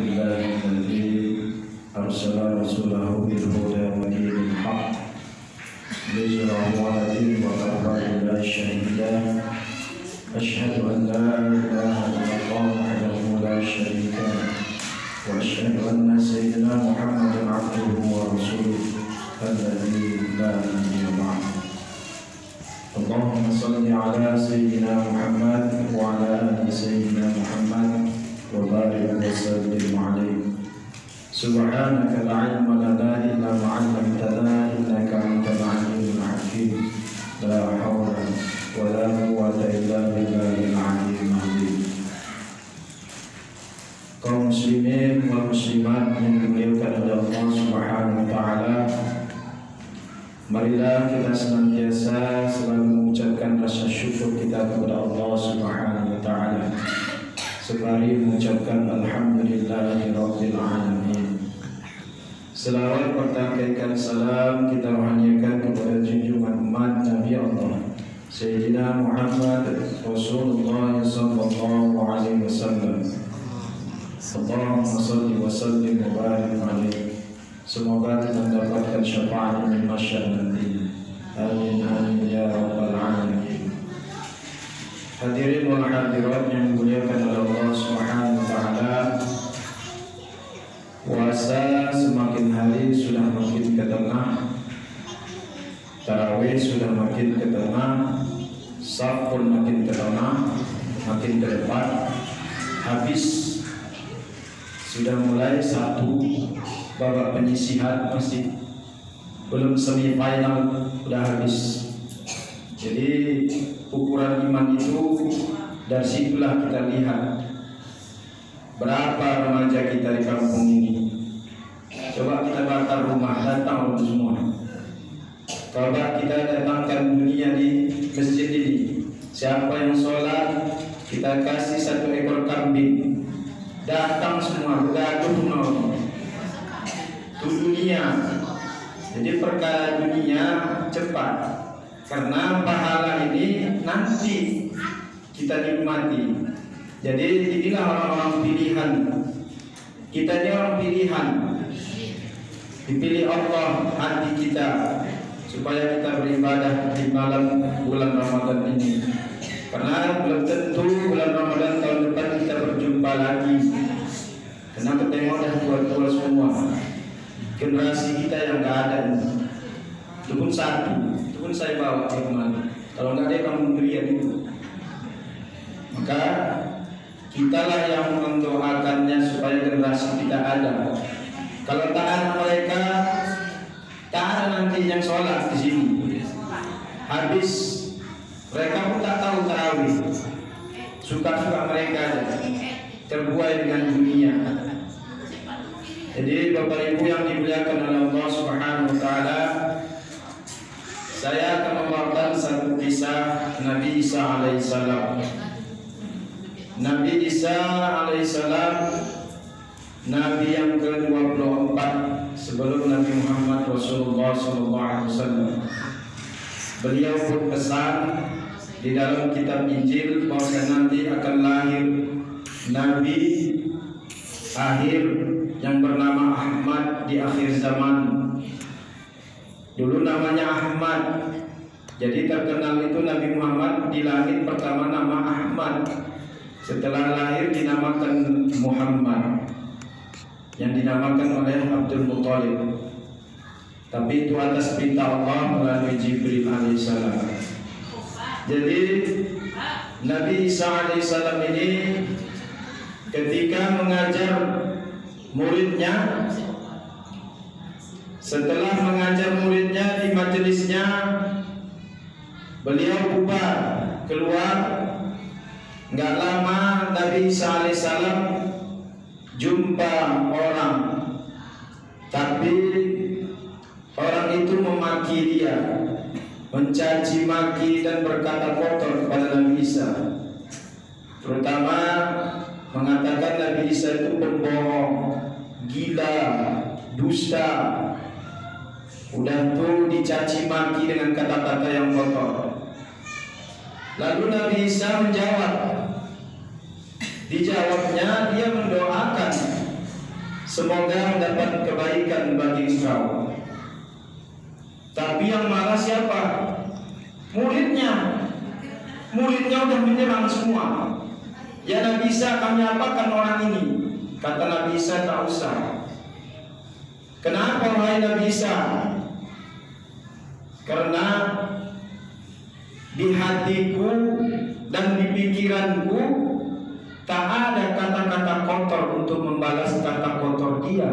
لله الذي أرسل رسوله بالهدى ودين الحق ليظهره على الدين وكفى بالله شهيدا أشهد أن لا إله إلا الله وحده لا شريك له وأشهد أن سيدنا محمدا عبده ورسوله الذي لا نبي بعده. اللهم صل على سيدنا محمد وعلى آل سيدنا محمد وبارك وسلم عليه. سبحانك لا علم لنا إلا ما علمتنا إنك أنت العليم الحكيم. لا حول ولا قوة إلا بالله العلي العظيم. Kaum muslimin wal muslimat yang dimuliakan oleh Allah Subhanahu wa taala, marilah kita senantiasa selalu mengucapkan rasa syukur kita kepada Allah Subhanahu wa taala, sembari mengucapkan alhamdulillahirabbil alamin. Selawat bertahqiqan salam kita rohaniakan kepada junjungan umat Nabi Allah Sayyidina Muhammad Rasulullah sallallahu alaihi wasallam. Allahumma salli wa sallim wa barik alaihi. Semoga kita mendapatkan syafaat min masyarakat nanti. Amin amin ya rabbal alamin. Hadirin wal hadirat yang dimuliakan oleh Allah Subhanahu wa taala, puasa semakin hari sudah makin ke tengah, tarawih sudah makin ke tengah, saf pun makin ke tengah, makin ke depan, habis sudah mulai satu babak penyisihan, masih belum semifinal udah habis. Jadi ukuran iman itu dari situlah kita lihat berapa remaja kita di kampung ini. Coba kita bakar rumah, datang semua. Coba kita datangkan dunia di masjid ini. Siapa yang sholat kita kasih 1 ekor kambing. Datang semua, bergaduh itu dunia. Jadi perkara dunia cepat, karena pahala ini nanti kita nikmati. Jadi inilah orang-orang pilihan. Kita ini orang pilihan, dipilih Allah hati kita supaya kita beribadah di malam bulan Ramadan ini. Karena belum tentu bulan Ramadan tahun depan kita berjumpa lagi. Karena ketemu dah tua-tua semua. Generasi kita yang nggak ada ini. Itu pun satu, itu pun saya bawa ke kemana. Kalau nggak ada kamu ngerian itu. Maka kitalah yang mendoakannya supaya generasi kita ada. Kalau tak ada mereka, tak ada nanti yang sholat di sini. Habis mereka pun tak tahu tarawih. Suka-suka mereka terbuai dengan dunia. Jadi Bapak Ibu yang dimuliakan oleh Allah Subhanahu wa taala, saya akan membawakan satu kisah Nabi Isa alaihissalam. Nabi Isa alaihissalam, Nabi yang ke-24 sebelum Nabi Muhammad Rasulullah sallallahu alaihi wasallam. Beliau berpesan di dalam kitab Injil bahwa nanti akan lahir Nabi akhir yang bernama Ahmad di akhir zaman. Dulu namanya Ahmad, jadi terkenal itu Nabi Muhammad di langit pertama nama Ahmad. Setelah lahir dinamakan Muhammad, yang dinamakan oleh Abdul Muthalib. Tapi itu atas perintah Allah melalui Jibril alaihissalam. Jadi Nabi Isa alaihissalam ini ketika mengajar muridnya, setelah mengajar muridnya di majelisnya, beliau bubar keluar. Nggak lama Nabi Isa alaihissalam jumpa orang, tapi orang itu memaki dia, mencaci maki dan berkata kotor kepada Nabi Isa. Terutama mengatakan Nabi Isa itu pembohong, gila, dusta. Udah tuh dicaci maki dengan kata-kata yang kotor. Lalu Nabi Isa menjawab. Dijawabnya dia mendoakan semoga mendapat kebaikan bagi engkau. Tapi yang marah siapa? Muridnya. Muridnya udah menyerang semua. Ya Nabi Isa, kami apakan orang ini? Kata Nabi Isa, tak usah. Kenapa wahai Nabi Isa? Karena di hatiku dan di pikiranku tak ada kata-kata kotor untuk membalas kata kotor dia.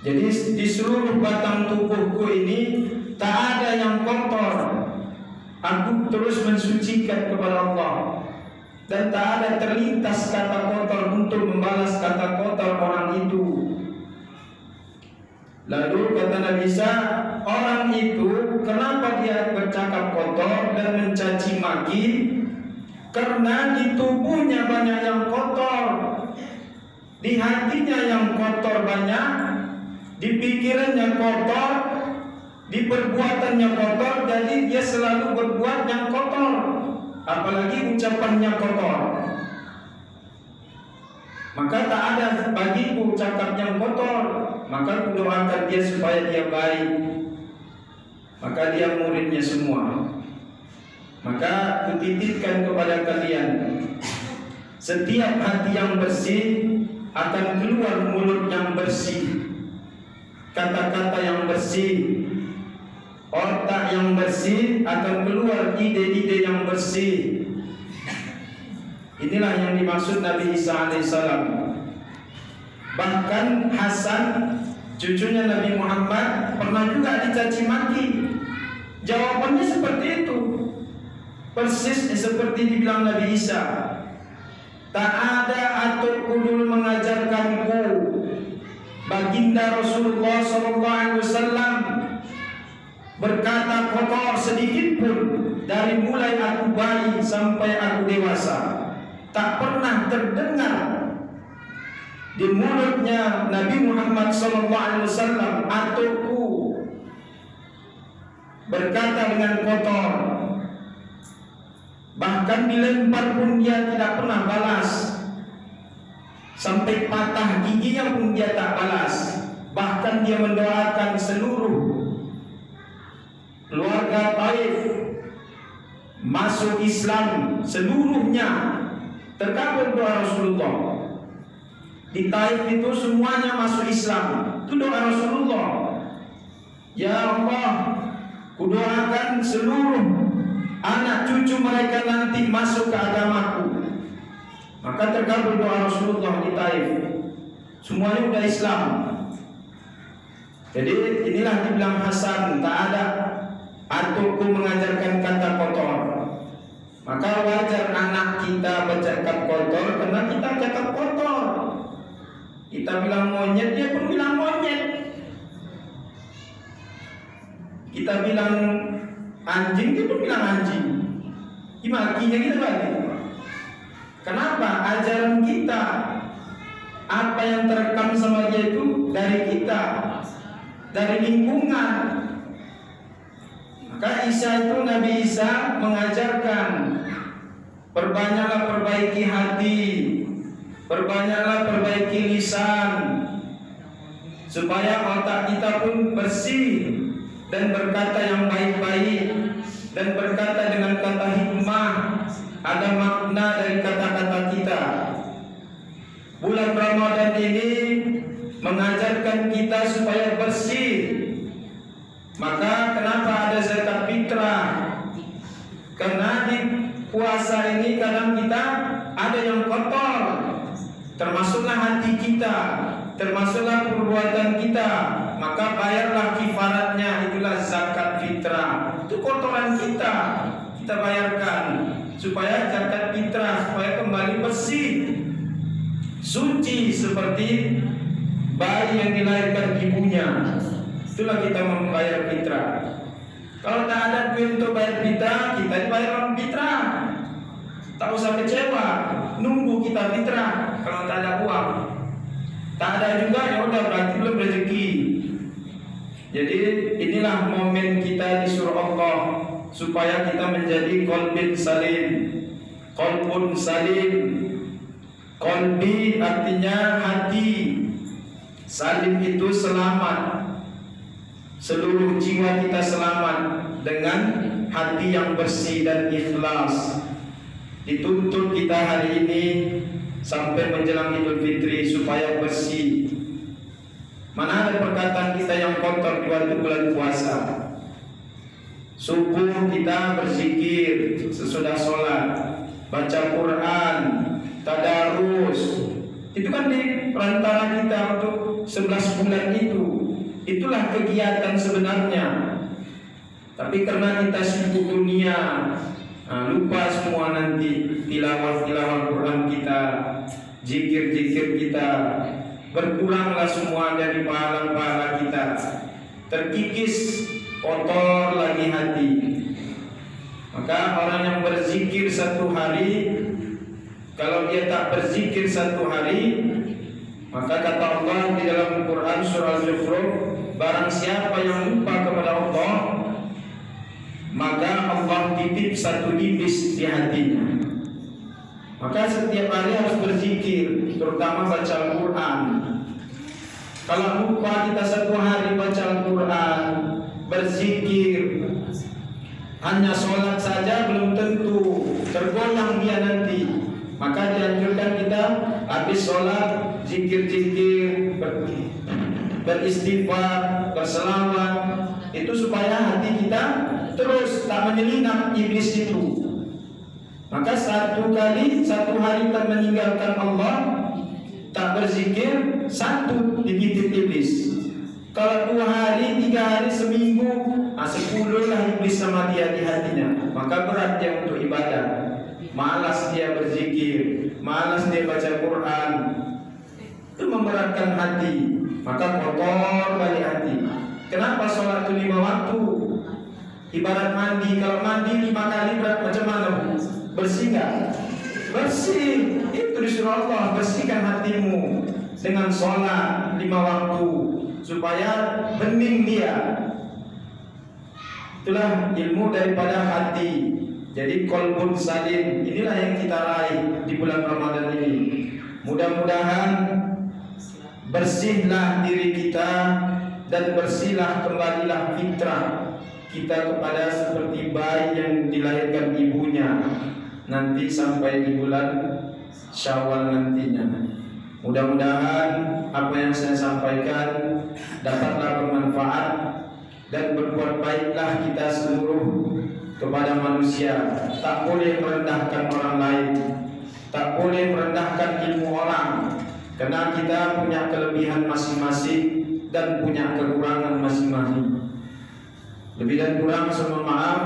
Jadi di seluruh batang tubuhku ini tak ada yang kotor. Aku terus mensucikan kepada Allah, dan tak ada terlintas kata kotor untuk membalas kata kotor orang itu. Lalu kata Nabi Isa, orang itu kenapa dia bercakap kotor dan mencaci maki? Karena di tubuhnya banyak yang kotor, di hatinya yang kotor banyak, di pikirannya kotor, di perbuatannya kotor. Jadi dia selalu berbuat yang kotor, apalagi ucapannya kotor. Maka tak ada bagiku cakap yang kotor. Maka kudoakan dia supaya dia baik. Maka dia muridnya semua. Maka kutitipkan kepada kalian, setiap hati yang bersih akan keluar mulut yang bersih, kata-kata yang bersih, otak yang bersih, akan keluar ide-ide yang bersih. Inilah yang dimaksud Nabi Isa alaihissalam. Bahkan Hasan, cucunya Nabi Muhammad, pernah juga dicaci maki. Jawabannya seperti itu, persis seperti dibilang Nabi Isa. Tak ada atukku dulu mengajarkanku, baginda Rasulullah SAW berkata kotor sedikit pun dari mulai aku bayi sampai aku dewasa. Tak pernah terdengar di mulutnya Nabi Muhammad SAW atukku berkata dengan kotor. Bahkan dilempar pun dia tidak pernah balas. Sampai patah giginya pun dia tak balas. Bahkan dia mendoakan seluruh keluarga Taif masuk Islam seluruhnya. Terkabul doa Rasulullah. Di Taif itu semuanya masuk Islam. Itu doa Rasulullah. Ya Allah, kudoakan seluruh anak cucu mereka nanti masuk ke agamaku. Maka terkabul doa Rasulullah di Taif. Semuanya udah Islam. Jadi inilah dibilang Hasan, tak ada atukku mengajarkan kata kotor. Maka wajar anak kita bercakap kotor karena kita cakap kotor. Kita bilang monyet, dia pun bilang monyet. Kita bilang anjing, dia pun bilang anjing. Dimakinya kita balik. Kenapa? Ajaran kita, apa yang terekam sama dia itu dari kita, dari lingkungan. Maka Isa itu, Nabi Isa mengajarkan, perbanyaklah perbaiki hati, perbanyaklah perbaiki lisan, supaya otak kita pun bersih dan berkata yang baik-baik, dan berkata dengan kata hikmah, ada makna dari kata-kata kita. Bulan Ramadan ini mengajarkan kita supaya bersih. Maka kenapa ada zakat fitrah? Karena di puasa ini kadang kita ada yang kotor, termasuklah hati kita, termasuklah perbuatan kita. Maka bayarlah kifaratnya, itulah zakat fitrah. Itu kotoran kita, kita bayarkan supaya zakat fitrah, supaya kembali bersih, suci seperti bayi yang dilahirkan ibunya. Itulah kita membayar fitrah. Kalau tak ada duit untuk bayar fitrah, kita dibayar orang fitrah. Tak usah kecewa, nunggu kita fitrah. Kalau tak ada uang, tak ada juga, ya udah berarti belum rezeki. Jadi inilah momen kita disuruh Allah supaya kita menjadi qalbin salim, qalbun salim. Qalbi artinya hati. Salim itu selamat. Seluruh jiwa kita selamat dengan hati yang bersih dan ikhlas. Dituntut kita hari ini sampai menjelang Idul Fitri supaya bersih. Mana ada perkataan kita yang kotor di waktu bulan puasa. Subuh kita berzikir sesudah sholat, baca Quran, tadarus. Itu kan di perantara kita untuk 11 bulan itu. Itulah kegiatan sebenarnya. Tapi karena kita sibuk dunia, lupa semua nanti tilawah Quran kita, zikir kita, berkuranglah semua dari pahala-pahala kita, terkikis, kotor lagi hati. Maka orang yang berzikir satu hari, kalau dia tak berzikir satu hari, maka kata Allah di dalam Quran surah Al-Zukhruf, barang siapa yang lupa kepada Allah, maka Allah titip satu iblis di hatinya. Maka setiap hari harus berzikir, terutama baca Al-Quran. Kalau lupa kita satu hari baca Al-Quran, berzikir, hanya sholat saja belum tentu, tergoyang dia nanti. Maka dianjurkan kita habis sholat zikir-zikir, beristighfar, berselawat, itu supaya hati kita terus tak menyelinap iblis itu. Maka satu hari tak meninggalkan Allah, tak berzikir, satu dititip iblis. Kalau 2 hari, 3 hari, seminggu, 10 lah iblis sama dia di hatinya. Maka berat dia untuk ibadah. Malas dia berzikir, malas dia baca Quran. Itu memberatkan hati. Maka kotor balik hati. Kenapa sholat itu 5 waktu? Ibarat mandi, kalau mandi 5 kali berat macam mana? Bersih gak? Bersih. Itu disuruh Allah, bersihkan hatimu dengan sholat 5 waktu supaya bening dia. Itulah ilmu daripada hati. Jadi qalbun salim, inilah yang kita raih di bulan Ramadan ini. Mudah-mudahan bersihlah diri kita dan bersihlah kembalilah fitrah kita kepada seperti bayi yang dilahirkan ibunya nanti sampai di bulan Syawal nantinya. Mudah-mudahan apa yang saya sampaikan dapatlah bermanfaat dan berbuat baiklah kita seluruh kepada manusia. Tak boleh merendahkan orang lain, tak boleh merendahkan ilmu orang, karena kita punya kelebihan masing-masing dan punya kekurangan masing-masing. Lebih dan kurang, mohon maaf.